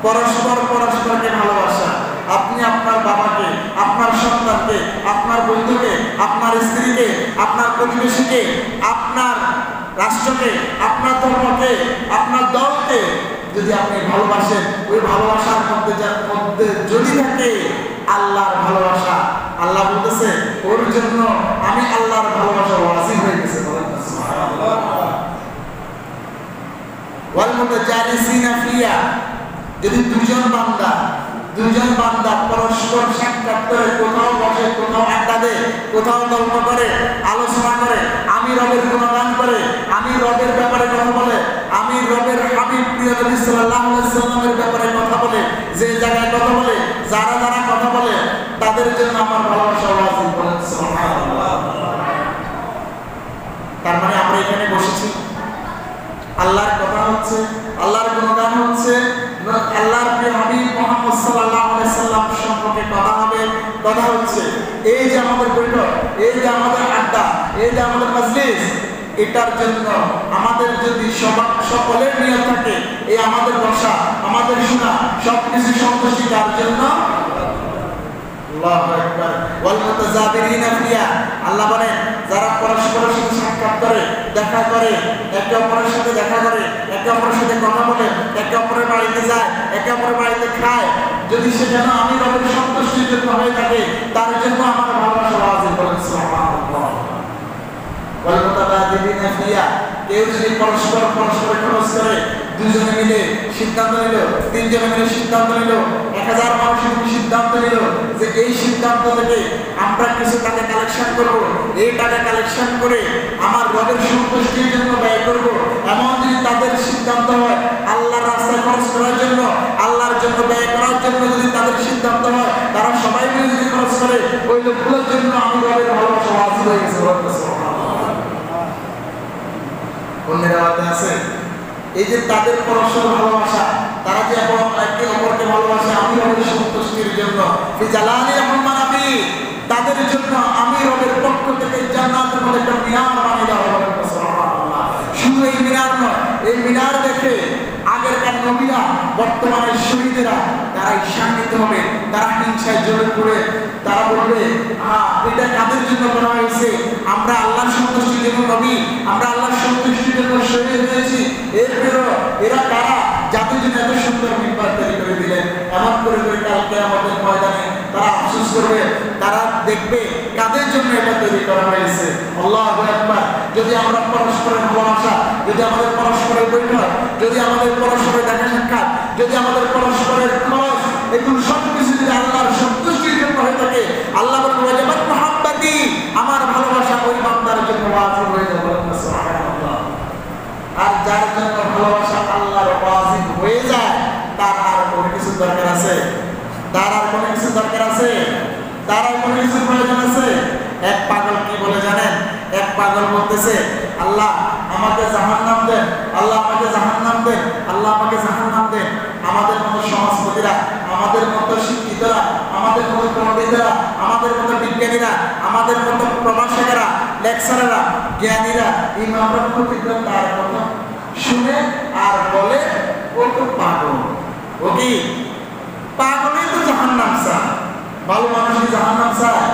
परस्पर परस्पर के भालोबासा সন্তানকে, আপনার বন্ধুকে, আপনার স্ত্রীকে, আপনার প্রতিবেশীকে, আপনার রাষ্ট্রকে, আপনার ধর্মকে, আপনার দলকে যদি আপনি ভালোবাসেন, ওই ভালোবাসার মধ্যে যদি থাকে আল্লাহর ভালোবাসা, আল্লাহ বলতেছে ওর জন্য আমি আল্লাহর ভালোবাসা ওয়াজিব হয়ে গেছে। বলেন সুবহানাল্লাহ। ওয়াল মুতাজালিসিনা ফিয়া, যদি দুজন বান্দা পরস্পর সাক্ষাৎ করে, কোথাও বসে, কোথাও আড্ডা দেয়, কোথাও গল্প করে, আলোচনা করে, আমি রবের গুণগান করে, আমি রবের ব্যাপারে কথা বলে, আমি রবের হাবিব প্রিয় নবী সাল্লাল্লাহু আলাইহি ওয়াসাল্লামের ব্যাপারে কথা বলে, যে জায়গায় কথা বলে, যারা কথা বলে, তাদের জন্য আমার ভালোবাসা ওয়াজিব। বলেন সুবহানাল্লাহ। তার মানে আমরা এখানে বসেছি, আল্লাহর কথা হচ্ছে, আল্লাহর গুণগান হচ্ছে, আল্লাহর প্রিয় হাবিব মুহাম্মদ সাল্লাল্লাহু আলাইহি ওয়াসাল্লাম সম্পর্কে কথা হচ্ছে। এই যে আমাদের বৈঠক, এই যে আমাদের আড্ডা, এই যে আমাদের মাজলিস, এটার জন্য আমাদের যদি সকলের নিয়ত থাকে, এই আমাদের বসা, আমাদের শোনা, সবকিছু সন্তুষ্টি তার জন্য। আল্লাহু আকবার। ওয়াল মুতাজাবিরিনা ফিয়া, আল্লাহ বলেন যারা পরস্পরের সাথে সাক্ষাৎ করে, দেখা করে, একে অপরের সাথে দেখা করে, একে অপরের সাথে কথা বলে, একে অপরের বাড়িতে যায়, একে অপরের বাড়িতে খায়, যদি সে যেন আমি রবের সন্তুষ্টির জন্য হয়ে থাকে, তার জন্য আমার ভালোবাসা ওয়াজিব। বলেন সুবহানাল্লাহ। ওয়াল মুতাবাদিলিনা ফিয়া, কেউ যদি পরস্পর খরচ করে, দুজনে মিলে সিদ্ধান্ত নিল, তিনজনে মিলে সিদ্ধান্ত নিল, 1000 মানুষ সিদ্ধান্ত নিল যে এই সিদ্ধান্ত থেকে আমরা কিছু টাকা কালেকশন করব, এই টাকা কালেকশন করে আমার রবের সন্তুষ্টির জন্য ব্যয় করব, এমন যদি তাদের সিদ্ধান্ত হয়, আল্লাহর রাস্তায় খরচ করার জন্য, আল্লাহর জন্য ব্যয় করার জন্য যদি তাদের সিদ্ধান্ত হয়, তারা সবাই মিলে যদি খরচ করে, ওই লোকগুলোর জন্য আমি রবের ভালোবাসা ওয়াজিব হয়ে গেছে। অন্যের আওয়াজে আছে এই যে তাদের পরস্পর ভালোবাসা, তারা যে একে অপরকে ভালোবাসে আমি রবের সন্তুষ্টির জন্য, এই জালালি রহমানাবি, তাদের জন্য আমি রবের পক্ষ থেকে জান্নাতের মধ্যে একটা মিনার বানিয়ে দেওয়া হবে। সুবহানাল্লাহ। শুধু এই মিনার নয়, এই মিনার দেখে আগেরকার নবীরা, বর্তমানের শহীদেরা, তারা ঈর্ষান্বিত হবে, তারা হিংসায় জ্বলে পড়ে, তারা বলবে এটা কাদের জন্য করা হয়েছে, আমরা আল্লাহর সন্তুষ্টির জন্য নবী, আমরা আল্লাহর সন্তুষ্টির জন্য শহীদ হয়েছি, এরপরও এরা কারা যাদের জন্য এত সুন্দর মিম্বার তৈরি করে দিলেন। এমন করে কালকে আমাদের ময়দানে তারা আফসোস করবে, তারা দেখবে কাদের জন্য এটা তৈরি করা হয়েছে। আল্লাহু আকবার। যদি আমরা পরস্পরের ভালোবাসা, যদি আমাদের পরস্পরের বৈঠক, যদি আমাদের পরস্পরের দেখা সাক্ষাৎ, যদি আমাদের পরস্পরের খরচ, এগুলো সবকিছু যদি আল্লাহর সন্তুষ্টির জন্য হয়ে থাকে, আল্লাহ বলেন ওয়াজিবাত মুহাব্বাতি, আমার ভালোবাসা ওই বান্দার জন্য ওয়াজিব হয়ে যাবে। সুবহানাল্লাহ। আর যার জন্য ভালোবাসা আল্লাহর ওয়াজিব হয়ে যায়, তার আর কোনো কিছু দরকার আছে? তার আর কোনো কিছু দরকার আছে? তার আর কোনো কিছু প্রয়োজন আছে? এক পাগল কি বলে জানেন? এক পাগল বলতেছে আল্লাহ আমাকে জাহান্নাম দেন, আল্লাহ আমাকে জাহান্নাম দেন, আল্লাহ আমাকে জাহান্নাম দেন। আমাদের মতো সমাজপতিরা, আমাদের মতো শিক্ষিতরা, আমাদের মতো পণ্ডিতরা, আমাদের মতো বিজ্ঞানীরা, আমাদের মতো প্রভাষকেরা, লেকচারাররা, জ্ঞানীরা, ইমামরা প্রতিদিন তার কথা শুনে আর বলে ও তো পাগল। ও কি পাগলই তো জাহান্নাম চায়? ভালো মানুষই জাহান্নাম চায়?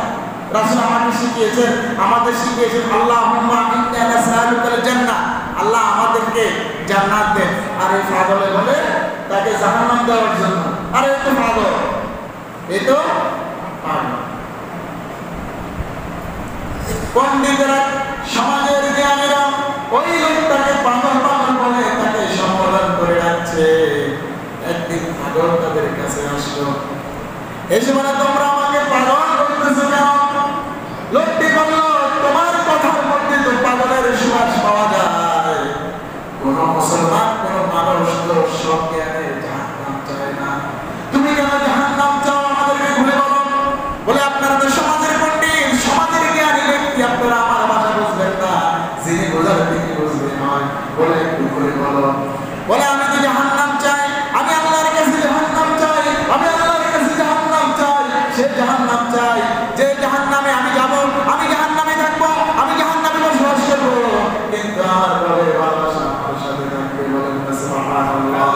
রাসূল আমাকে শিখিয়েছেন, আমাদের শিখিয়েছেন আল্লাহুম্মা ইন্না নাসআলুকাল জান্নাহ, আল্লাহ আমাদেরকে জান্নাত দেন। আর এই পাগলে বলে তাকে জাহান্নাম দেওয়ার জন্য। আরে এ তো পাগল, এ তো পাগল। পণ্ডিতরা, সমাজের জ্ঞানীরা ওই লোকটাকে পাগল পাগল বলে তাকে সম্বোধন করে রাখছে। একদিন পাগল তাদের কাছে আসলো, এসে বলে তোমরা আমাকে পাগল বলতেছো কেন? লোকটি বলল তোমার কথার মধ্যে তো পাগলের সুবাস পাওয়া যায়। কোন মুসলমান, কোন মানুষ তো সব জ্ঞানে জাহান্নাম চায় না, তুমি কেন জাহান্নাম চাও আমাদেরকে ঘুরে বলো। বলে আপনারা তো সমাজের পণ্ডিত, সমাজের জ্ঞানী ব্যক্তি, আপনারা আমার ভাষা বুঝবেন না, যিনি বোঝার তিনি বুঝবেন নয়। বলে একটু ঘুরে বলো। বলে আমি তো জাহান্নাম চাই, আমি আল্লাহর কাছে জাহান্নাম চাই, আমি আল্লাহর কাছে জাহান্নাম চাই। সে জাহান্নাম চাই, যে জাহান্নামে আমি যাব, আমি জাহান্নামে থাকবো, আমি জাহান্নামে বসবাস করবো, কিন্তু আমার রবের ভালোবাসা আমার সাথে থাকবে। বলেন সুবহানাল্লাহ।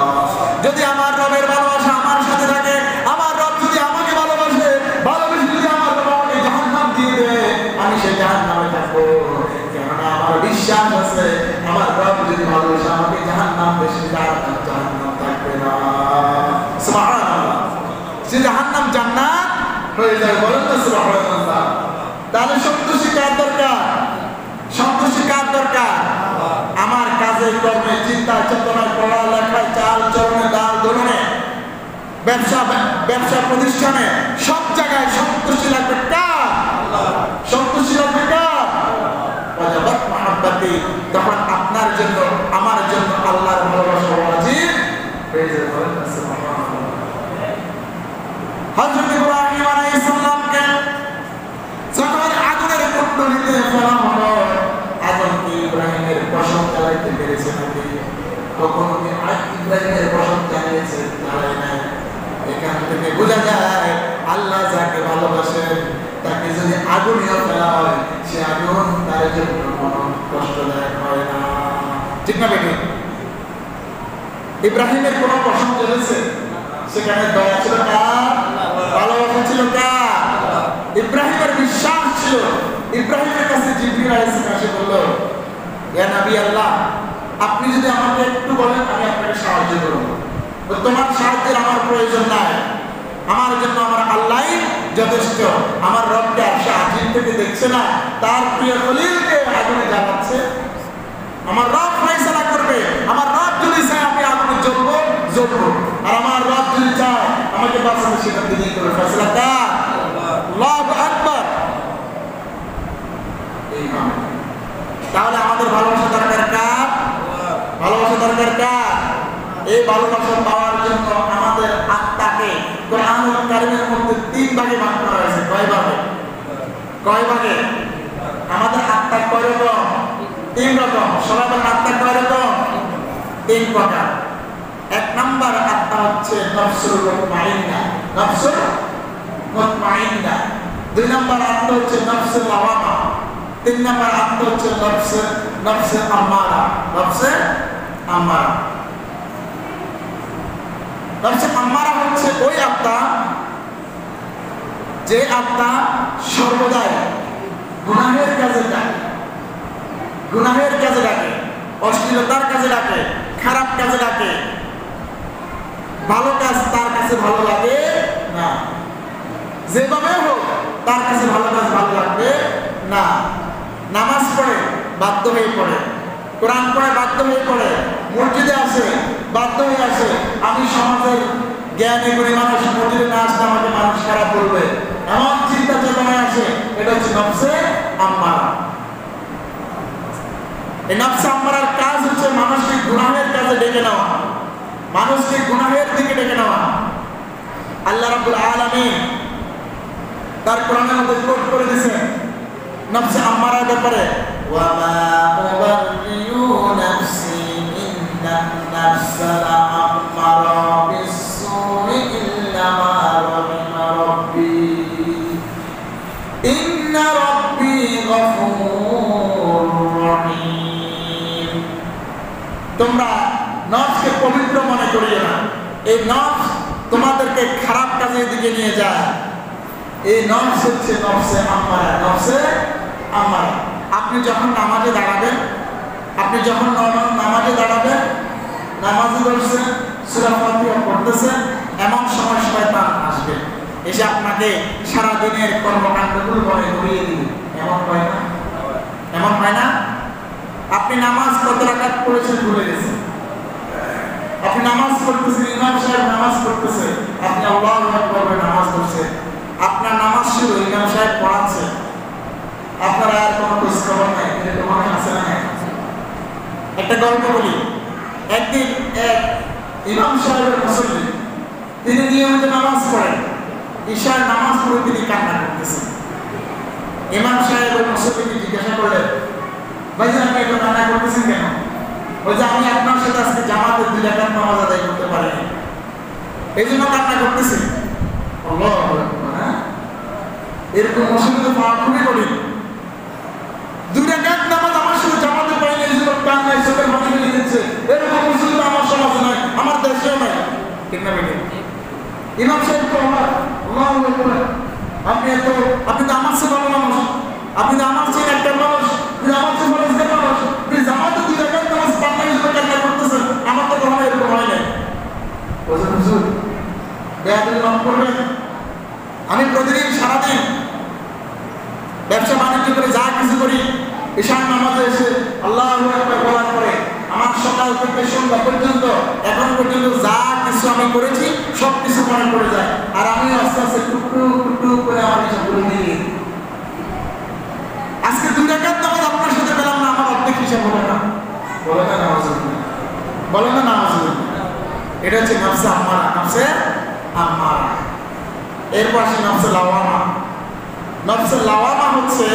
যদি আমার রবের ভালোবাসা আমার সাথে থাকে, আমার রব যদি আমাকে ভালোবাসে, ভালোবেসে যদি আমার রব আমাকে যে জাহান্নাম জান্নাত হয়ে যায়। বলেন না সুবহানাল্লাহ। তাহলে সন্তুষ্টি কার দরকার? সন্তুষ্টি কার দরকার? আমার কাজে কর্মে চিন্তা চেতনায় পড়ালেখায় চাল চলনে দাল ধরনে ব্যবসা প্রতিষ্ঠানে সব জায়গায় সন্তুষ্টি লাগবে কার? সন্তুষ্টি লাগবে কার? ওয়াজাবাত মুহাব্বাতি, তখন আপনার জন্য আমার জন্য আল্লাহর ভালোবাসা ওয়াজিব হয়ে যাবে। বলেন না সুবহানাল্লাহ। হযরত ইব্রাহিম আলাইহিস সালামকে যখন আগুনের কুণ্ডলিতে ফেলা হলো, আগুন কি ইব্রাহিমের পশম জ্বালাইতে পেরেছে নাকি? কখনো কি ইব্রাহিমের পশম জ্বালিয়েছে? জ্বালায় নাই। এখান থেকে বোঝা যায় আল্লাহ যাকে ভালোবাসেন তাকে যদি আগুনেও ফেলা হয়, সে আগুন তার জন্য কোনো কষ্টদায়ক হয় না। ঠিক না বেটি? ইব্রাহিমের কোনো পশম জ্বলেছে? সেখানে দয়া ছিল কার? ভালোবাসা ছিল কার? ইব্রাহিমের বিশ্বাস ছিল। ইব্রাহিমের কাছে জিবরিল আলাইহিস সালাম এসে বলল, ইয়া নবী আল্লাহ, আপনি যদি আমাকে একটু বলেন আমি আপনাকে সাহায্য করব। তোমার সাহায্যের আমার প্রয়োজন নাই, আমার জন্য আমার আল্লাহই যথেষ্ট। আমার রবকে আরশে আজিম থেকে দেখছে না তার প্রিয় খলিলকে আগুনে জ্বালাচ্ছে? আমার রব ফয়সালা করবে। আমার রব যদি চায় আমি আগুনে জ্বলবো জ্বলবো, আর আমার রব যদি চায় আমাকে বাঁচাতে সেটা তিনি করে ফয়সালা কার? আল্লাহু আকবার। এইভাবে তাহলে আমাদের ভালোবাসা দরকার কার? ভালোবাসা দরকার কার? এই ভালোবাসা পাওয়ার জন্য আমাদের আত্মাকে কোরআনুল কারীমের মধ্যে 3 ভাগে ভাগ করা হয়েছে। কয় ভাগে? কয় ভাগে? আমাদের আত্মা কয় রকম? 3 রকম। সবাই বলেন আত্মা কয় রকম? 3 প্রকার। 1 নাম্বার আত্মা হচ্ছে নফসুল মুতমাইন্না, নফসুল মুতমাইন্না। 2 নাম্বার আত্মা হচ্ছে নফসুল লাওয়ামা। 3 নাম্বার আত্মা হচ্ছে নফসে আম্মারা, নফসে আম্মারা। নফসে আম্মারা হচ্ছে ওই আত্মা যে আত্মা সর্বদাই গুনাহের কাজে ডাকে, গুনাহের কাজে ডাকে, অশ্লীলতার কাজে ডাকে, খারাপ কাজে ডাকে। ভালো কাজ তার কাছে ভালো লাগে না, যেভাবে হোক তার কাছে ভালো কাজ ভালো লাগবে না। নামাজ পড়ে বাধ্য হয়ে পড়ে, কোরআন পড়ে বাধ্য হয়ে পড়ে, মসজিদে আসে বাধ্য হয়ে আসে। আমি সমাজের জ্ঞানী গুণী মানুষ, মসজিদে না আসলে আমাকে মানুষ খারাপ বলবে, এমন চিন্তা চেতনায় আসে। এটা হচ্ছে নফসে আম্মারা। এই নফসে আম্মারার কাজ হচ্ছে মানুষকে গুনাহের কাজে ডেকে নেওয়া, মানুষকে গুনাহের দিকে ডেকে নেওয়া। আল্লাহ রাব্বুল আলামিন তার কোরআনের মধ্যে কোট করে দিয়েছেন নফসে আম্মারার ব্যাপারে, ওয়া মা উবাররিউ নাফসি ইন্নান নাফসা লাআম্মারা বিস-সুই ইল্লা মা রাহিমা রাব্বি ইন্না রাব্বি গফুরুর রহিম। তোমরা নফসকে পবিত্র মনে করিও না। এই নফস তোমাদেরকে খারাপ কাজের দিকে নিয়ে যায়। এই নফস হচ্ছে নফসে আম্মারা, নফসে আম্মারা। আপনি যখন নামাজে দাঁড়াবেন, আপনি যখন নামাজে দাঁড়াবেন, নামাজে বসছেন, সূরা ফাতিহা পড়তেছেন, এমন সময় শয়তান আসবে, এসে আপনাকে সারা দিনের কর্মকাণ্ডগুলো মনে করিয়ে দিবে। এমন হয় না? এমন হয় না? আপনি নামাজ কত রাকাত পড়েছেন ভুলে গেছেন। আপনি নামাজ পড়তেছেন, ইমাম সাহেব নামাজ পড়তেছে, আপনি আল্লাহু আকবার বলে নামাজ পড়ছেন। আপনার নামাজ শুরু, ইমাম সাহেব পড়াচ্ছে, আপনার আর কোনো খোঁজ খবর নাই। এরকম আছে না? একটা গল্প বলি। একদিন এক ইমাম সাহেবের মুসল্লি, তিনি নিয়মিত নামাজ পড়েন। ঈশার নামাজ পড়ে তিনি কান্না করতেছেন। ইমাম সাহেব ওই মুসল্লিকে জিজ্ঞাসা করলেন, ভাইজান আপনি এত কান্না করতেছেন কেন? ওই যে আমি আপনার সাথে আজকে জামাতের 2 রাকাত নামাজ আদায় করতে পারিনি, এই জন্য কান্না করতেছি। আল্লাহু আকবার। এরকম মুসল্লি পাওয়া খুবই কঠিন। 2 রাকাত নামাজ আমার সাথে জামাতে পারিনি, এই জন্য কান্নায় চোখের পানি ফেলে দিচ্ছে। এরকম মুসল্লি আমার সমাজে নয়, আমার দেশেও নয়। ঠিক না বেটি? ইমাম সাহেব তো আমার আল্লাহু আকবার। আপনি তো আমার চেয়ে ভালো মানুষ, আপনি তো আমার চেয়ে একটা মানুষ, আপনি আমার চেয়ে ভালো একটা মানুষ, আপনি জামাতে 2 রাকাত নামাজ পারলে কান্না করতেছেন, আমার তো কখনো এরকম হয় নাই। হুজুর বেয়াদবি মাফ করবেন। আমি প্রতিদিন সারাদিন ব্যবসা বাণিজ্য করে যা কিছু করি, ঈশান নামাজে এসে আল্লাহু আকবার বলার পরে আমার সকাল থেকে সন্ধ্যা পর্যন্ত এখন পর্যন্ত যা কিছু আমি করেছি সব কিছু মনে পড়ে যায়, আর আমি আস্তে আস্তে টুকটু করে আমার হিসাবগুলো নিয়ে আজকে 2 রাকাত নামাজ আপনার সাথে পেলাম না, আমার অর্ধেক হিসাব হবে না। বলে না নামাজ বলে না নামাজ, এটা হচ্ছে নফসে আম্মারা, নফসে আম্মারা। এরপর আসে নফসে লাওয়ামা। নফসে লাওয়ামা হচ্ছে,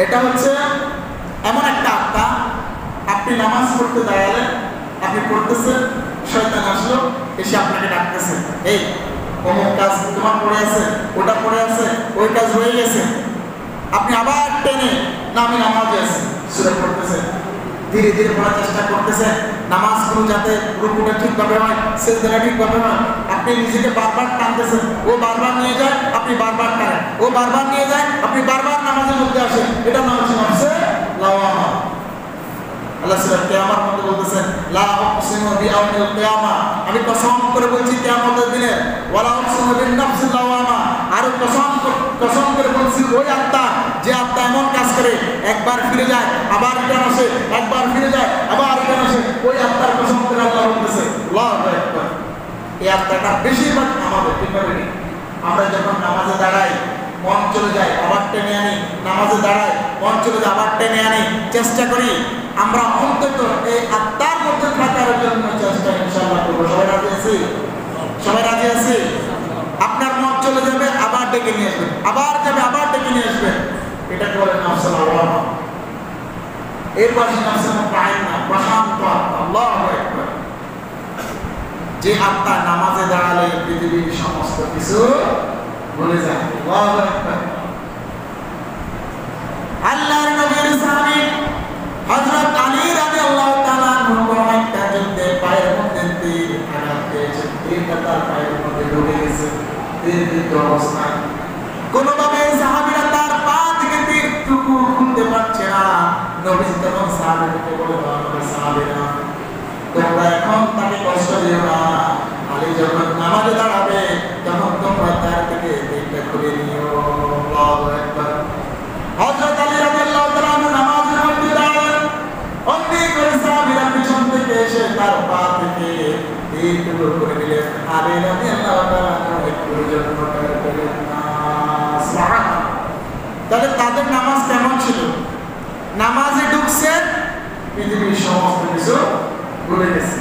এটা হচ্ছে এমন একটা আত্মা, আপনি নামাজ পড়তে দাঁড়ালেন, আপনি পড়তেছেন, শয়তান আসলো এসে আপনাকে ডাকতেছে, এই অমুক কাজ তোমার পড়ে আছে, ওটা পড়ে আছে, ওই কাজ হয়ে গেছে, আপনি আবার টেনে না আমি নামাজে আছি সূরা পড়তেছেন, ধীরে ধীরে পড়ার চেষ্টা করতেছেন, নামাজগুলো যাতে রুকুটা ঠিকভাবে হয়, সিজদাটা ঠিকভাবে হয়, আপনি নিজেকে বারবার টানতেছেন, ও বারবার নিয়ে যায় আপনি বারবার টানেন, ও বারবার নিয়ে যায় আপনি বারবার নামাজের মধ্যে আসেন, এটা নাম হচ্ছে নফসে লাওয়ামা। আল্লাহ সূরা কিয়ামার মধ্যে বলতেছেন, লা উকসিমু বিয়াউমিল কিয়ামা, আমি কসম করে বলছি কিয়ামতের দিনে, ওয়ালা উকসিমু বিন নফসিল লাওয়ামা, আর কসম করে বলছি ওই আত্মা যে আত্মা এমন কাজ করে একবার ফিরে যায় আবার রিটার্ন আসে, একবার ফিরে যায় আবার রিটার্ন আসে, ওই আত্মার কসম করে আল্লাহ বলতেছে আল্লাহু আকবার। এই আত্মাটা বেশিরভাগ আমাদের ঠিক হবে, আমরা যখন নামাজে দাঁড়াই মন চলে যায় আবার টেনে আনি, নামাজে দাঁড়াই মন চলে যায় আবার টেনে আনি, চেষ্টা করি আমরা অন্তত এই আত্মার মধ্যে থাকার জন্য চেষ্টা ইনশাআল্লাহ করব। সবাই রাজি আছি? সবাই রাজি আছি? আপনার মন চলে যাবে আবার ডেকে নিয়ে আসবেন, আবার যাবে আবার ডেকে নিয়ে আসবেন, এটাকে বলে নফসে লাওয়ামা। এরপর নফসে মুতমাইন্না, প্রশান্ত আত্মা, আল্লাহু আকবার, যে আত্মা নামাজে দাঁড়ালে পৃথিবীর সমস্ত কিছু ভুলে যায়। আল্লাহু আকবার। আল্লাহর নবীর সাহাবী হযরত আলী রাদিয়াল্লাহু তাআলা আনহু একটা যুদ্ধে পায়ের মধ্যে তীর আঘাত পেয়েছেন, তীরটা তার পায়ের মধ্যে ঢুকে গেছে, তীরবিদ্ধ অবস্থায় কোনোভাবে সাহাবীরা তার পা থেকে তীরটুকু খুলতে পারছে না। নবী তখন সাহাবীদেরকে বলে, সাহাবীরা তোমরা এখন তাকে কষ্ট দিও না, আলী যখন নামাজে দাঁড়াবে তখন তোমরা তার থেকে তীরটা খুলে নিও। আল্লাহু আকবার। হযরত আলী রাদিয়াল্লাহু তাআলা নামাজের মধ্যে দাঁড়ালেন, অমনি করে সাহাবীরা পিছন থেকে এসে তার পা থেকে তীরটুকু করে দিলেন। আলী রাদিয়াল্লাহু তাআলা একটু জন্য করলেন না। সুবহানাল্লাহ। তাহলে তাদের নামাজ কেমন ছিল? নামাজে ঢুকছেন পৃথিবীর সমস্ত কিছু ভুলে গেছে,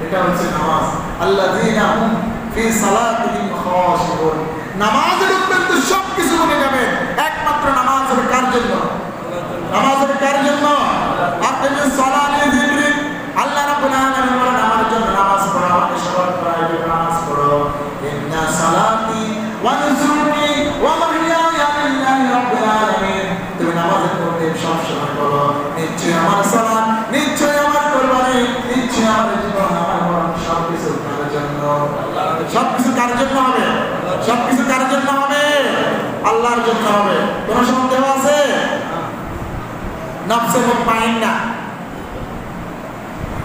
এটা হচ্ছে নামাজ। আল্লাযীনা হুম ফি সালাতিহিম খাশিউন, নামাজে ঢুকবেন তো সব কিছু ভুলে যাবেন, একমাত্র নামাজ হবে কার জন্য? নামাজ হবে কার জন্য? আকিমিস সালাতি যিকরি, আল্লাহ রাব্বুল আলামিন বলেন আমার জন্য নামাজ পড়ো, আমাকে স্মরণ করার জন্য নামাজ পড়ো। ইন্না সালাতি ওয়া নুসুকি ওয়া মাহইয়ায়া লিল্লাহি রাব্বিল আলামিন, তুমি নামাজের মধ্যে সব সময় বলো নিশ্চয়ই আমার সালাত, নিশ্চয়ই আমার কুরবানি, নিশ্চয়ই আমার জীবন, আমার মরণ সবকিছু কার জন্য? সবকিছু কার জন্য হবে? সবকিছু কার জন্য হবে? আল্লাহর জন্য হবে। কোন সন্দেহ আছে? নফসে মুতমাইন্না,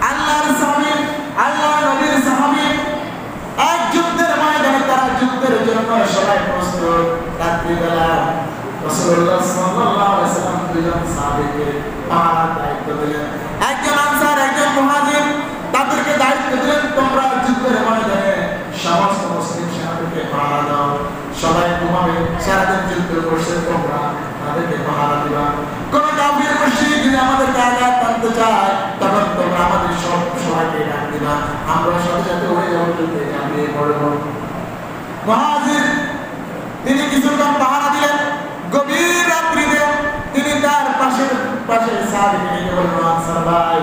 আল্লাহর সাহাবী, আল্লাহর নবীর সাহাবী, এক যুদ্ধের ময়দানে তারা যুদ্ধের জন্য সবাই প্রস্তুত। রাত্রিবেলা রাসূলুল্লাহ সাল্লাল্লাহু আলাইহি ওয়াসাল্লাম দুজন সাহাবীকে পাহারার দায়িত্ব দিলেন, একজন আনসার একজন মুহাজির, তাদেরকে দায়িত্ব দিলেন তোমরা যুদ্ধের ময়দানে সমস্ত মুসলিম সেনাদেরকে পাহারা দাও, সবাই ঘুমাবে, সারাদিন যুদ্ধ করছে, তোমরা তাদেরকে পাহারা দিবা। কোন কাফির মুশরিক যদি আমাদেরকে আঘাত করতে চায় তখন তোমরা আমাদের সব সবাইকে ডাক দিবা, আমরা সাথে সাথে হয়ে যাবো, যুদ্ধে ঝাঁপিয়ে পড়ব। মুহাজির তিনি কিছুক্ষণ পাহারা দিলেন, গভীর রাত্রিতে তিনি তার পাশে সাহাবীকে বললেন, আনসার ভাই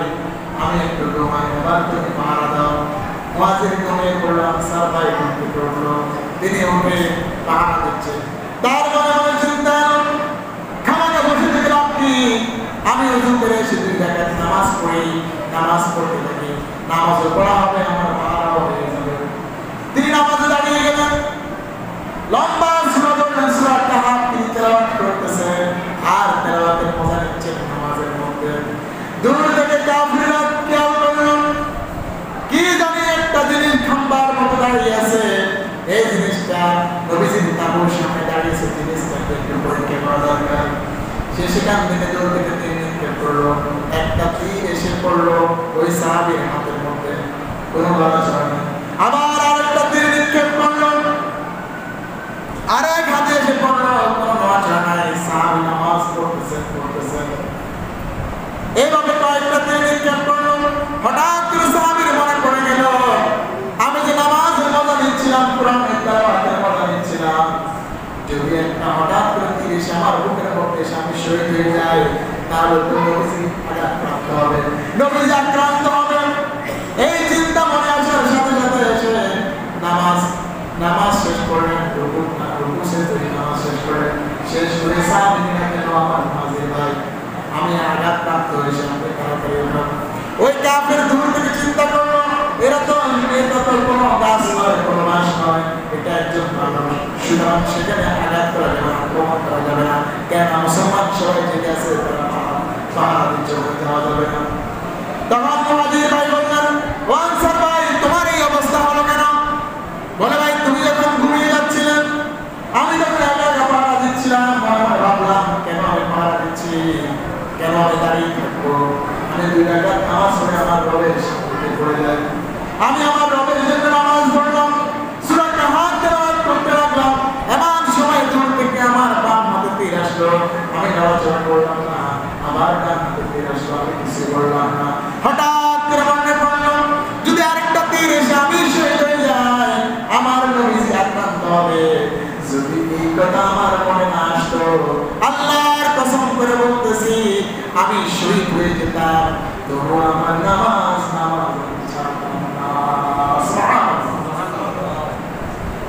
আমি একটু ঘুমাই, এবার তুমি পাহারা দাও। মুহাজির ঘুমিয়ে পড়ল, আনসার ভাই ঘুমিয়ে পড়ল, তিনি উঠে পাহারা দিচ্ছেন। তার মনে মনে চিন্তা, খামাকে বসে থেকে লাভ কি, আমি ওযু করে এসে 2 রাকাত নামাজ পড়ি, নামাজ পড়তে থাকি, নামাজও পড়া হবে, আমার পাহারাও হয়ে যাবে। তিনি নামাজে দাঁড়িয়ে গেলেন, লম্বা সূরা পড়লেন, সূরা কাহাফ তিনি তেলাওয়াত করতেছেন, আর তেলাওয়াতের মজা নিচ্ছেন নামাজের মধ্যে। দূর থেকে কাফিররা খেয়াল করলেন, কি জানি একটা জিনিস খাম্বার তাবুর সামনে দাঁড়িয়েছে, জিনিসটাকে একটু পরীক্ষা করা দরকার। সে সেখান থেকে দৌড় থেকে তীর নিক্ষেপ করলো, একটা তীর এসে পড়লো ওই সাহাবীর হাতের মধ্যে, কোনো লড়াচড়া নেই। আবার আরেকটা তীর নিক্ষেপ করলো, আরেক হাতে এসে পড়লো, কোনো লড়াচড়া নাই। সাহাবী নামাজ পড়তেছেন। এইভাবে কয়েকটা তীর নিক্ষেপ করলো। হঠাৎ করে সাহাবীর মনে পড়ে গেল, আমি যে নামাজের মজা নিচ্ছিলাম, কোরআনের তেলাওয়াতের মজা নিচ্ছিলাম, যদি একটা হঠাৎ করে তীর এসে আমার বুকের মধ্যে এসে আমি শহীদ হয়ে যাই, তাহলে তো নবীজি আক্রান্ত হবে, নবীজি আক্রান্ত হবে। এই চিন্তা মনে আসার সাথে সাথে এসে নামাজ শেষ করলেন, রুকু শেষ করে নামাজ শেষ করলেন। শেষ করে সাহাবীরা কেন আমার নামাজের ভাই, আমি আঘাতপ্রাপ্ত হয়েছি, আমাকে তাড়াতাড়ি উঠান। ওই কাফের দূর থেকে চিন্তা করলো, এটা তো কোনো গাছ নয়, কোনো মাস নয়, এটা একজন মানুষ, সুতরাং সেখানে আঘাত করা যাবে না, আক্রমণ করা যাবে না। কেন মুসলমান সবাই যেটা আছে পাহাড় দিচ্ছে, যাওয়া যাবে না। তখন মুহাজির ভাই বললেন, ও আনসার ভাই, তোমার এই অবস্থা হলো কেন? বলে, ভাই তুমি যখন ঘুমিয়ে যাচ্ছিলেন, আমি যখন একা একা পাহারা দিচ্ছিলাম, ভাবলাম কেন আমি পাহারা দিচ্ছি, কেন আমি দাঁড়িয়ে থাকবো, আমি 2 রাকাত নামাজ পড়ে আমার রবের সামনে পড়ে যাই। আমি আমার রবের জন্য নামাজ পড়লাম, সূরা কাহফ তেলাওয়াত করতে লাগলাম। এমন সময় দূর থেকে আমার বাম হাতে তীর আসলো, আমি নড়াচড়া করলাম না, আমার ডান হাতে তীর আসলো, আমি কিছু করলাম না। হঠাৎ করে মনে পড়লো, যদি আরেকটা তীর এসে আমি শহীদ হয়ে যাই, আমার নবীজি আক্রান্ত হবে। যদি এই কথা আমার মনে না আসতো, আল্লাহর কসম করে বলতেছি, আমি শহীদ হয়ে যেতাম, তবু আমার নামাজ ছাড়তাম না।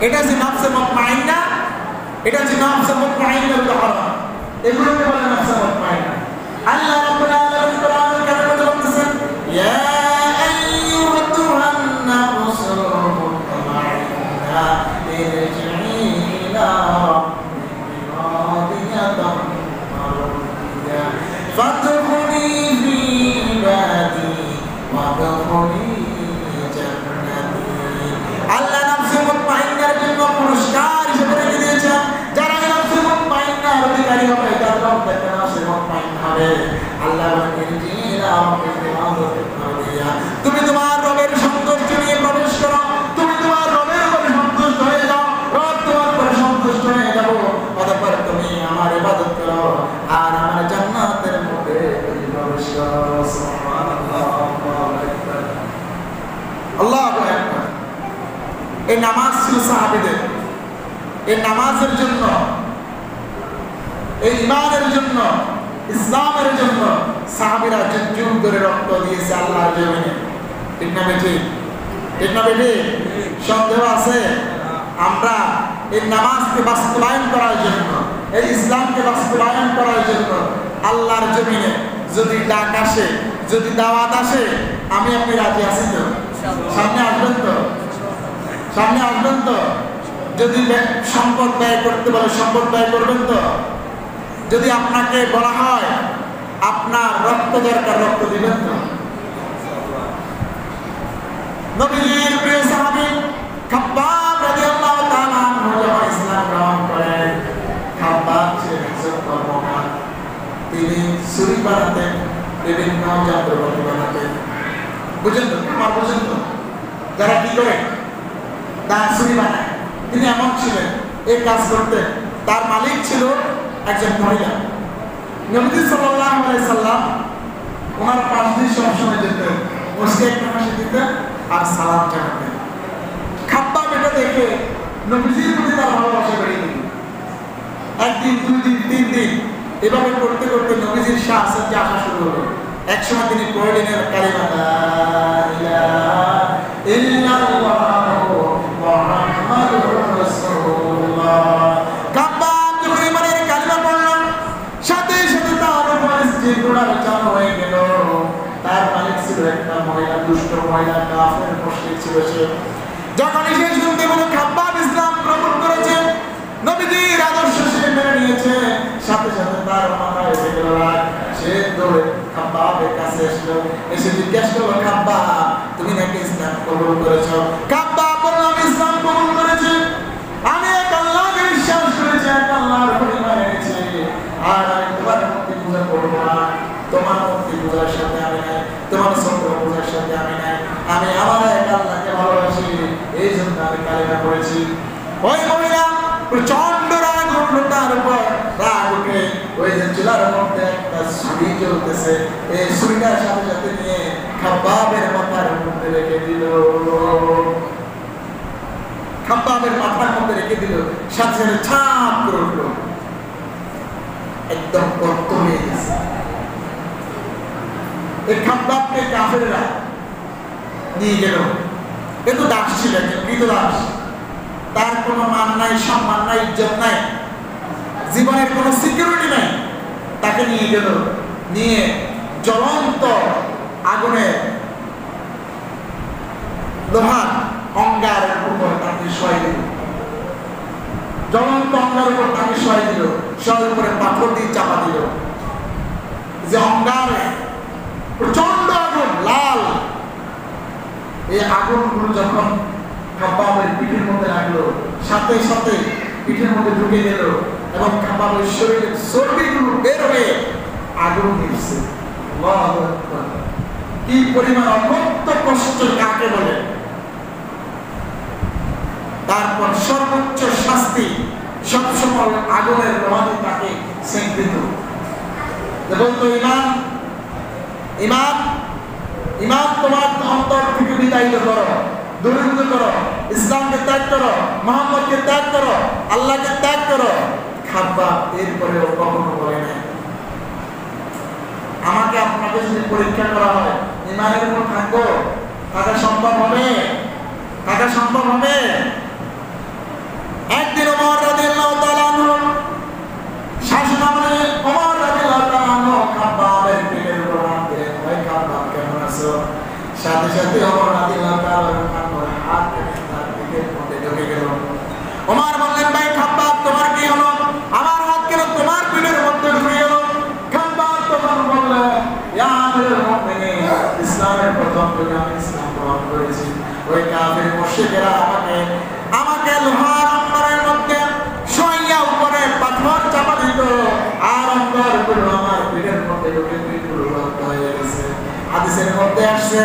এটা যে নফসে মুতমাইন্না, এটা যে নফসে মুতমাইন্নার উদাহরণ, এগুলোকে বলে নফসে মুতমাইন্না। আল্লাহ রাব্বুল আলামিন কোরআনুল কারীমে বলতেছেন, ইয়া আইয়ুহান নাফসুল মুতমাইন্না ইরজি'i ইলা রাব্বিকি রাদিয়াতাম মারদিয়া ফাদখুলি ফি ইবাদি ওয়াদখুলি জান্নাতি। আল্লাহ নফসে মুতমাইন্নার জন্য পুরস্কার হিসেবে রেখে দিয়েছেন, যারা নফসে মুতমাইন্নার অধিকারী হবে, তার রব দেখে নফসে মুতমাইন্না হবে। আল্লাহ বলেন, তুমি তোমার রবের সন্তুষ্ট নিয়ে প্রবেশ করো, তুমি তোমার রবের উপরে সন্তুষ্ট হয়ে যাও, রব তোমার উপরে সন্তুষ্ট হয়ে যাব, অতঃপর তুমি আমার ইবাদত করো আর আমার জান্নাতের মধ্যে প্রবেশ করো। সুবহানাল্লাহ, আল্লাহু আকবার। এই নামাজ ছিল সাহাবীদের, এই নামাজের জন্য, এই ঈমানের জন্য, ইসলামের জন্য সাহাবীরা যুগ ধরে রক্ত দিয়েছে আল্লাহর জমিনে। ঠিক না বেঠিক? ঠিক না বেঠিক? সন্দেহ আছে? আমরা এই নামাজকে বাস্তবায়ন করার জন্য, এই ইসলামকে বাস্তবায়ন করার জন্য আল্লাহর জমিনে যদি ডাক আসে, যদি দাওয়াত আসে, আমি আপনি রাজি আছি তো? সামনে আসবেন তো? সামনে আসবেন তো? যদি সম্পদ ব্যয় করতে বলে সম্পদ ব্যয় করবেন তো? যদি আপনাকে বলা হয় আপনার রক্ত দরকার, রক্ত দিবেন তো? নবীর প্রিয় সাহাবী খাব্বাব রাদিয়াল্লাহু তাআলা আনহু যখন ইসলাম গ্রহণ করেন, খাব্বাব ছিলেন একজন কর্মকার। তিনি ছুরি বানাতেন, বিভিন্ন যন্ত্রপাতি বানাতেন। বুঝেন তো? আমার বুঝেন তো? যারা কি করে দা ছুরি বানায়, তিনি এমন ছিলেন, এই কাজ করতেন। তার মালিক ছিল একজন মহিলা। নবী সাল্লাল্লাহু আলাইহি সাল্লাম ওনার পাশ দিয়ে সবসময় যেতেন, মুসকে একটা হাসি দিতেন আর সালাম জানাতেন। খাব্বাব এটা দেখে নবীজির প্রতি তার ভালোবাসা বেড়ে গেল। একদিন, 2 দিন, 3 দিন এভাবে করতে করতে নবীজির সাহায্যে আসা শুরু হলো। একসময় তিনি পড়লেন কালিমা লা ইলাহা ইল্লাল্লাহু মুহাম্মাদুর রাসূলুল্লাহ। খাব্বাব যখন ইমানের কালিমা পড়লেন, সাথে সাথে তার উপর জিবরাইল চালু হয়ে গেল। তার মালিক ছিল একটা মহিলা, দুষ্ট মহিলা, কাফের মুশরিক ছিল সে। যখন সে শুনতে পেল খাব্বাব ইসলাম গ্রহণ করেছে, নবীজির আদর্শ সে মেনে নিয়েছে, সাথে সাথে তার মাথায় এসে গেল রাগ। সে দৌড়ে খাব্বাবের কাছে আসলো, এসে জিজ্ঞাসা করলো, খাব্বাব তুমি নাকি ইসলাম কবুল করেছো? খাব্বাব বলল, আমি ইসলাম কবুল করেছি, আমি এক আল্লাহকে বিশ্বাস তোমার মূর্তি পূজার সাথে আমি নাই, তোমার চন্দ্র পূজার সাথে আমি নাই, আমি আমার এক আল্লাহকে ভালোবাসি, এই জন্য আমি কালিমা পড়েছি। ওই মহিলা প্রচন্ড রাগ উঠলো তার উপর, রাগ উঠে ওই যে চুলার মধ্যে একটা ছুরি জ্বলতেছে, এই ছুরিটার সাথে সাথে নিয়ে খাব্বাবের মাথার মধ্যে রেখে দিল, খাব্বাবের মাথার মধ্যে রেখে দিল, সাথে সাথে ছাপ করে উঠলো, একদম গর্ত হয়ে গেছে। এই খাব্বাবকে কাফেররা নিয়ে গেল, কিন্তু দাস ছিল, একজন মৃত দাস, তার কোনো মান নাই, সম্মান নাই, ইজ্জত নাই, জীবনের কোনো সিকিউরিটি নাই। তাকে নিয়ে গেল, নিয়ে জ্বলন্ত আগুনে লোহার অঙ্গারের উপর তাকে শোয়াই দিল, জ্বলন্ত অঙ্গার উপর তাকে শোয়াই দিল, শোয়ার উপরে পাথর দিয়ে চাপা দিল। যে অঙ্গারে প্রচন্ড আগুন, লাল, এই আগুনগুলো যখন খাব্বাবের পিঠের মধ্যে লাগলো, সাথে সাথে পিঠের মধ্যে ঢুকে গেল এবং খাব্বাবের শরীরের চর্বিগুলো বের হয়ে আগুন নিচ্ছে। আল্লাহু আকবার! কি পরিমাণ অত্যন্ত কষ্ট কাকে বলে! তারপর সর্বোচ্চ শাস্তি সবসময় আগুনের প্রমাণে তাকে সেঁক দিত। বলতো, ইমান, ইমান, ইমান তোমার অন্তর থেকে বিতাড়িত করো, দূরীভূত করো, ইসলামকে ত্যাগ করো, মুহাম্মদকে ত্যাগ করো, আল্লাহকে ত্যাগ করো। খাব্বাব এরপরেও কখনো বলে নাই। আমাকে আপনাকে যদি পরীক্ষা করা হয়, ইমানের উপর থাকবো, থাকা সম্ভব হবে? থাকা সম্ভব হবে? একদিন ওমর রাদিয়াল্লাহু তাআলা আনহু শাসনামলে ওমর রাদিয়াল্লাহু তাআলা আনহু খাব্বাবের পিঠের উপর হাত দিলেন, ওই খাব্বাব কেমন আছো? সাথে সাথে ওমর রাদিয়াল্লাহু তাআলা আনহুর হাত তার পিঠের মধ্যে ঢুকে গেল। ওমর বললেন, ভাই খাব্বাব, তোমার কি হলো? আমার হাত কেন তোমার পিঠের মধ্যে ঢুকে গেল? খাব্বাব তখন বললেন, ইয়া আমিরুল মুমিনিন, ইসলামের প্রথম যুগে আমি ইসলাম গ্রহণ করেছি, ওই কাফির মুশরিকেরা আমাকে লোহার অঙ্গারের মধ্যে শোয়াইয়া উপরে পাথর চাপা দিত, আর অঙ্গারগুলো আমার পিঠের মধ্যে ঢুকে পিঠগুলো রক্ত হয়ে গেছে। হাদিসের মধ্যে আসছে,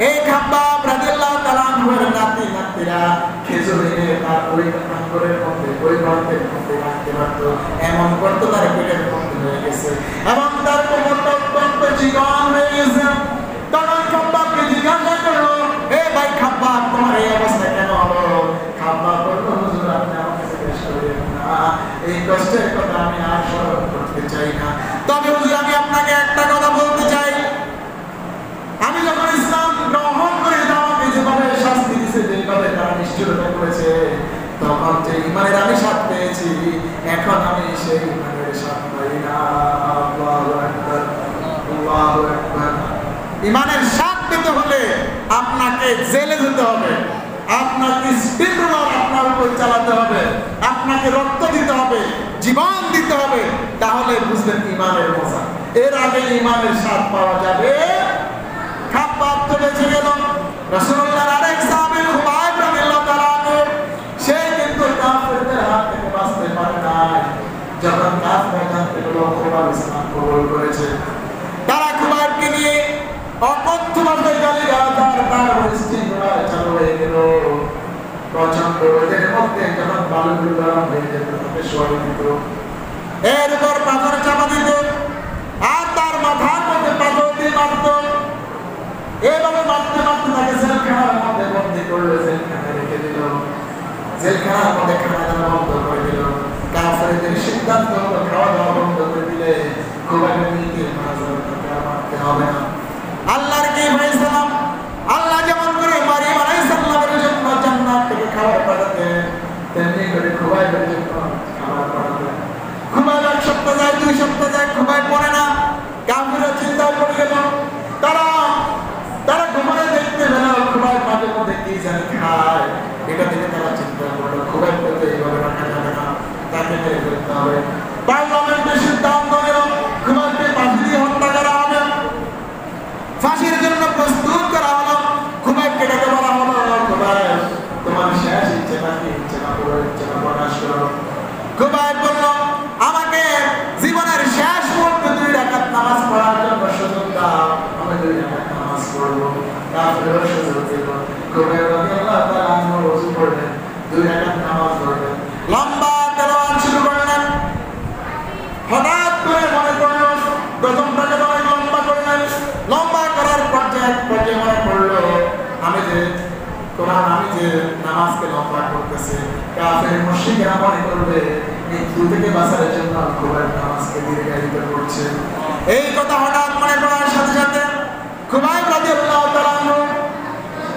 এই খাব্বাব রাদিয়াল্লাহু তাআলা আনহুর নাতি নাতিরা খেজুর এনে তার ওই অঙ্গারের মধ্যে, ওই গর্তের মধ্যে রাখতে পারত, এমন করতো তার পিঠের মধ্যে হয়ে গেছে এবং তার কোমরটা অত্যন্ত চিকন হয়ে গেছে। তখন খাব্বাবকে জিজ্ঞাসা করলো, হে ভাই খাব্বাব, তোমার এই অবস্থা কেন হলো? খাব্বাব বলল, হুজুর, আপনি আমাকে জিজ্ঞেস করেন না, এই কষ্টের কথা আমি আর স্মরণ করতে চাই না। তবে হুজুর, আমি আপনাকে একটা কথা বলতে চাই, আমি যখন ইসলাম গ্রহণ করে আমাকে যেভাবে শাস্তি দিয়েছে, যেভাবে তারা নিষ্ঠুরতা করেছে, তখন যে ইমানের আমি স্বাদ পেয়েছি, এখন আমি সেই ইমানের স্বাদ পাই না। আল্লাহু আকবার, আল্লাহু আকবার! ইমানের স্বাদ পেতে হলে আপনাকে জেলে যেতে হবে, আপনাকে স্পিড রোলার আপনার উপর চালাতে হবে, আপনাকে রক্ত দিতে হবে, জীবন দিতে হবে, তাহলে বুঝবেন ইমানের মজা। এর আগে ইমানের স্বাদ পাওয়া যাবে? খাব্বাব তো বেঁচে গেল। রাসূলুল্লাহর আরেক সাহাবী খুবাইব রাদিয়াল্লাহু তাআলা আনহু, সে কিন্তু কাফেরদের হাত থেকে বাঁচতে পারে নাই। যখন কাফেররা জানতে পারল খুবাইব ইসলাম কবুল করেছে, তারা খুবাইবকে নিয়ে অকথ্য ভাষায় গালিগালাজ তার পরিস্থিতি চালু হয়ে গেল। প্রচন্ড রোদের মধ্যে যখন বালুগুলো গরম হয়ে যেত, তাকে শোয়াই দিত, এর উপর পাথর চাপা দিত, আর তার মাথার মধ্যে পাথর দিয়ে মারত। এইভাবে মারতে মারতে তাকে জেলখানার মধ্যে বন্দী করলো, জেলখানায় রেখে দিল, জেলখানার মধ্যে খানা দানা বন্ধ করে দিল। কাফেরদের সিদ্ধান্ত হলো, খাওয়া দাওয়া বন্ধ করে দিলে খুবাইবের মৃত্যুর মাঝে তাকে আর মারতে হবে না। আল্লাহর কি ফয়সালা! আল্লাহ যেমন করে মারিয়াম আলাইহিস সালামের জন্য জান্নাত থেকে খাবার পাঠাতেন, তেমনি করে খুবাইবের জন্য খাবার পাঠাতেন। খুবাইব এক সপ্তাহ যায়, 2 সপ্তাহ যায়, খুবাইব পড়ে না। কাফিররা চিন্তা করে গেল, তারা ঘুমায় দেখতে পেল খুবাইব মাঝে মধ্যে কি জানি খায়। এটা দেখে তারা চিন্তা করলো, খুবাইবকে তো এইভাবে রাখা যাবে না, তাকে মেরে ফেলতে হবে। পার্লামেন্টের সিদ্ধান্ত নিল, খুবাইবকে ফাঁসি দিয়ে হত্যা করা হবে। ফাঁসির জন্য প্রস্তুত করা হলো। খুবাইবকে ডেকে বলা হলো, খুবাইব, তোমার শেষ ইচ্ছে নাকি? ইচ্ছে না করো, ইচ্ছে না প্রকাশ করো। খুবাইব বলল, আমাকে জীবনের শেষ মুহূর্তে 2 রাকাত নামাজ পড়ার জন্য কাফেররা সুযোগ দিল। খুবাইব রাদিয়াল্লাহু তাআলা আনহু ওযু করলেন, 2 রাকাত নামাজ পড়লেন, লম্বা তেলাওয়াত শুরু করলেন। হঠাৎ করে মনে পড়ল প্রথম রাকাত অনেক লম্বা করলেন, লম্বা করার পর্যায়ে মনে পড়ল আমি যে নামাজকে লম্বা করতেছে, কাফের মুশরিকরা মনে করবে মৃত্যু থেকে বাঁচার জন্য খুবাইব নামাজকে দীর্ঘায়িত করছে। এই কথা হঠাৎ মনে পড়ার সাথে সাথে খুবাইব রাদিয়াল্লাহু তাআলা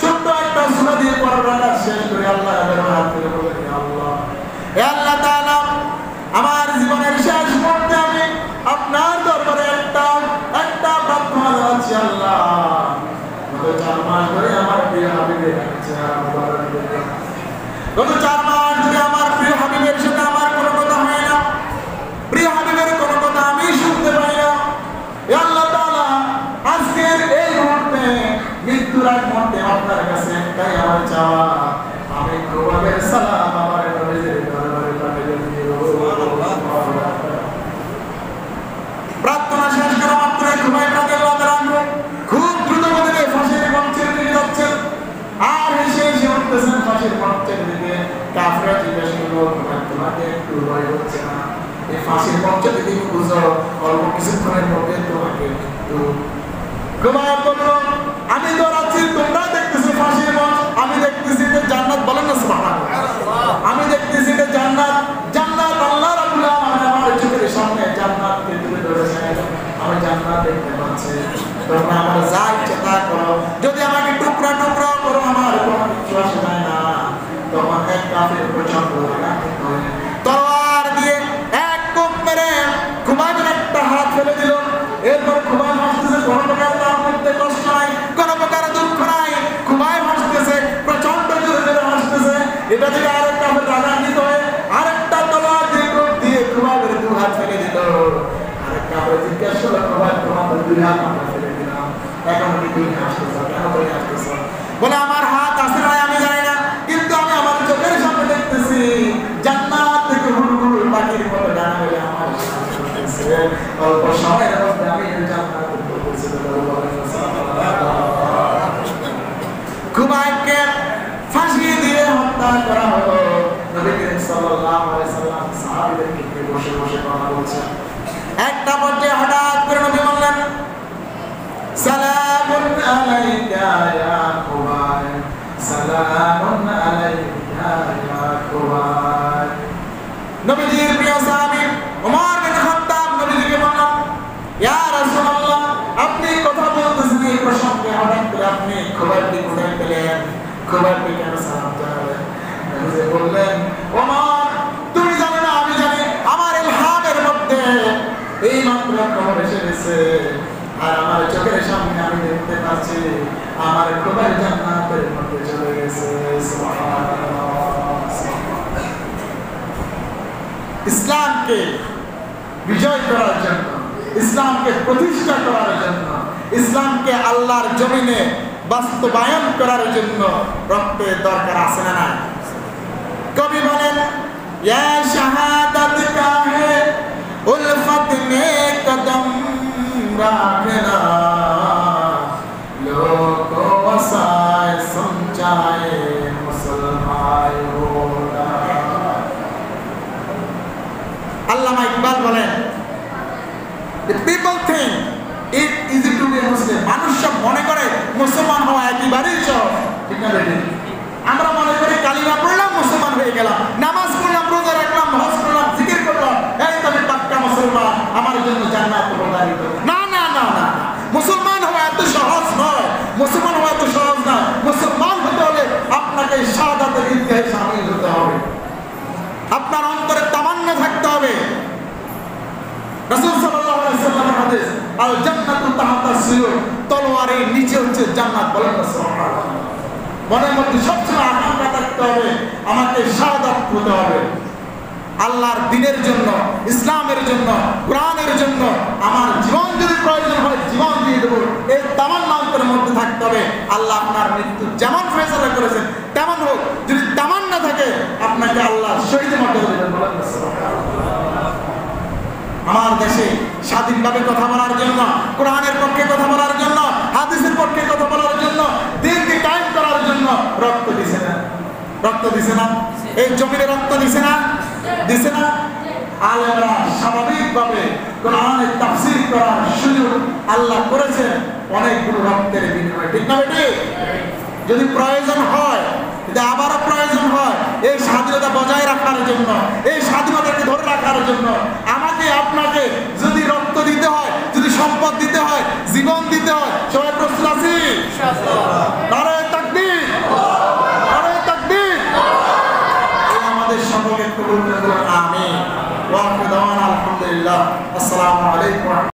ছোট্ট একটা সূরা দিয়ে পড়াটা শেষ করে আল্লাহর হাত ধরে বললেন, আল্লাহ, হে আল্লাহ তাআলা, আমার জীবনের শেষ মুহূর্তে আমি আপনার দরবারে একটা প্রার্থনা জানাচ্ছি। আল্লাহ, গত 4 মাস ধরে আমার প্রিয় হাবিবের চেহারা মুবারক দেখলাম, গত 4 মাস ধরে আমার প্রিয় হাবিবের সাথে আমার কোনো কথা হয় না, প্রিয় হাবিবের কোনো কথা আমি শুনতে পাই না। হে আল্লাহ তাআলা, আজকের এই মুহূর্তে মৃত্যুর আগ মুহূর্তে আপনার কাছে একটাই আমার চাওয়া, আমি খুবাইবের সালাম আমার নবীর দরবারে পাঠিয়ে দিও। প্রার্থনা শেষ করা মাত্র খুবাইব রাদিয়াল্লাহু তাআলা খুব দ্রুত গতিতে ফাঁসির মঞ্চের দিকে যাচ্ছেন, আর হেসে উঠতেছেন ফাঁসির মঞ্চের দিকে। কাফেররা জিজ্ঞাসা করলো, তোমাকে একটু ভয় হচ্ছে না? এই ফাঁসির মঞ্চ থেকে বুঝো অল্প কিছুক্ষণের মধ্যে তোমাকে একটু। খুবাইব বলল, আমি তো আছি, তোমরা দেখতেছো ফাঁসির মঞ্চ, আমি দেখতেছি যে জান্নাত। বলেন না সুবহানাল্লাহ। আমি দেখতেছি যে জান্নাত আল্লাহ রাব্বুল আলামিন আমার চোখের সামনে জান্নাতকে তুলে ধরেছেন, আমি জান্নাত দেখতে পাচ্ছি। তোমরা আমার যা ইচ্ছা তা করো, যদি আমাকে টুকরা টুকরা করো আমার কোনো কিছু আসে যায় না। তখন এক কাফের প্রচন্ড রাগান্বিত হয়ে তলোয়ার দিয়ে এক কোপ মেরে খুবাইবের একটা হাত ফেলে দিল। এরপর খুবাইব হাসতেছে, কোনো প্রকার তার মধ্যে কষ্ট নাই, কোনো প্রকার দুঃখ নাই। খুবাইব হাসতেছে, প্রচন্ড জোরে জোরে হাসতেছে। এটা থেকে আরেক কাফের রাগান্বিত হয়ে আরেকটা তলোয়ার দিয়ে কোপ দিয়ে খুবাইবের 2 হাত ফেলে দিল। আরেক কাফের জিজ্ঞাসা করলো, খুবাইব, তোমাদের 2 হাত আমরা ফেলে দিলাম, এখন কি তুমি হাসতেছ? কেন তুমি হাসতেছ? বলে, আমার হাত আছে না আমি জানি না, কিন্তু আমি আমার চোখের সামনে দেখতেছি জান্নাত থেকে হুড়হুড় পাখির মতো ডানা মেলে আমার সামনে আসছে। অল্প সময়ের মধ্যে আমি জান্নাতে পৌঁছে দেব। খুবাইবকে ফাঁসি দিয়ে হত্যা করা হলো। নবী করিম সাল্লাল্লাহু আলাইহি সাল্লাম সাহাবীদেরকে নিয়ে বসে বসে কথা বলছেন। একটা পর্যায়ে হঠাৎ করে নবী বললেন, সালামুন আলাইকা ইয়া খুবাইব, সালামুন আলাইকা ইয়া খুবাইব। নবীজির প্রিয় সাহাবী ওমর বিন খাত্তাব নবীজিকে বললেন, ইয়া রাসূলুল্লাহ, আপনি কথা বলতেছেন এই প্রসঙ্গে, হঠাৎ করে আপনি খুবাইবকে কোথায় পেলেন? খুবাইবকে কেন সালাম জানালেন? নবীজি বললেন, ওমর, তুমি জানো না আমি জানি, আমার ইলহামের মধ্যে এই মাত্র খবর এসে গেছে, আর আমার চোখের সামনে আমি দেখতে পাচ্ছি আমার খুবাইব জান্নাতের মধ্যে চলে গেছে। সুবহানাল্লাহ। ইসলামকে বিজয় করার জন্য, ইসলামকে প্রতিষ্ঠা করার জন্য, ইসলামকে আল্লাহর জমিনে বাস্তবায়ন করার জন্য রক্তের দরকার আছে না নাই? কবি বলেন, ইয়া শাহাদাত কা হে উলফত মে কদম রাখনা, লোকো ওসায় সমঝায়ে মুসলমান হোনা। আল্লামা ইকবাল বলেন, the people think it easy to be a Muslim. মানুষ সব মনে করে মুসলমান হওয়া একেবারেই সহজ। ঠিক না বেটি? আমরা মনে করি কালিমা পড়লাম মুসলমান হয়ে গেলাম, নামাজ পড়লাম, রোজা রাখলাম, হজ করলাম, জিকির করলাম, এই তো আমি পাক্কা মুসলমান, আমার জন্য জান্নাত প্রদানিত। না না না না, মুসলমান হওয়া এত সহজ নয়, মুসলমান হওয়া এত সহজ না। মুসলমান হতে হলে আপনাকে শাহাদাতের ইতিহাসে শামিল হতে হবে, আপনার অন্তরে তামান্না থাকতে হবে। রাসূল সাল্লাল্লাহু আলাইহি ওয়াসাল্লামের হাদিস, আল জান্নাতু তাহতা সিয়ুর, তলোয়ারের নিচে হচ্ছে জান্নাত। বলেন না সুবহানাল্লাহ। মনের মধ্যে সবসময় আকাঙ্ক্ষা থাকতে হবে, আমাকে শাহাদাত হতে হবে। আল্লাহর দ্বীনের জন্য, ইসলামের জন্য, কোরআনের জন্য আমার জীবন যদি প্রয়োজন হয় জীবন দিয়ে দেবো, এই তামান্না অন্তরের মধ্যে থাকতে হবে। আল্লাহ আপনার মৃত্যু যেমন ফয়সালা করেছেন তেমন হোক, যদি তামান্না থাকে আপনাকে আল্লাহ শহীদ মর্যাদা দেবেন। বলেন না সুবহানাল্লাহ। আমার দেশে স্বাধীনভাবে কথা বলার জন্য, কোরআনের পক্ষে কথা বলার জন্য, হাদিসের পক্ষে কথা বলার জন্য রক্ত দিছে না? রক্ত দিছে না? এই জমিনে রক্ত দিছে না? দিছে না? আলেমরা স্বাভাবিকভাবে কোরআনের তাফসীর করার সুযোগ আল্লাহ করেছেন অনেকগুলো রক্তের বিনিময়ে, ঠিক না বেটি? যদি প্রয়োজন হয়, যদি আবারও প্রয়োজন হয় এই স্বাধীনতা বজায় রাখার জন্য, এই স্বাধীনতাকে ধরে রাখার জন্য আমাকে আপনাকে যদি রক্ত দিতে হয়, যদি সম্পদ দিতে হয়, জীবন দিতে হয়, সবাই প্রস্তুত আছি? নারায়ে তাকবীর, নারায়ে তাকবীর। আমাদের সকলকে কবুল করে আমিন। ওয়া আখিরু দাওয়ানা আলহামদুলিল্লাহ। আসসালামু আলাইকুম।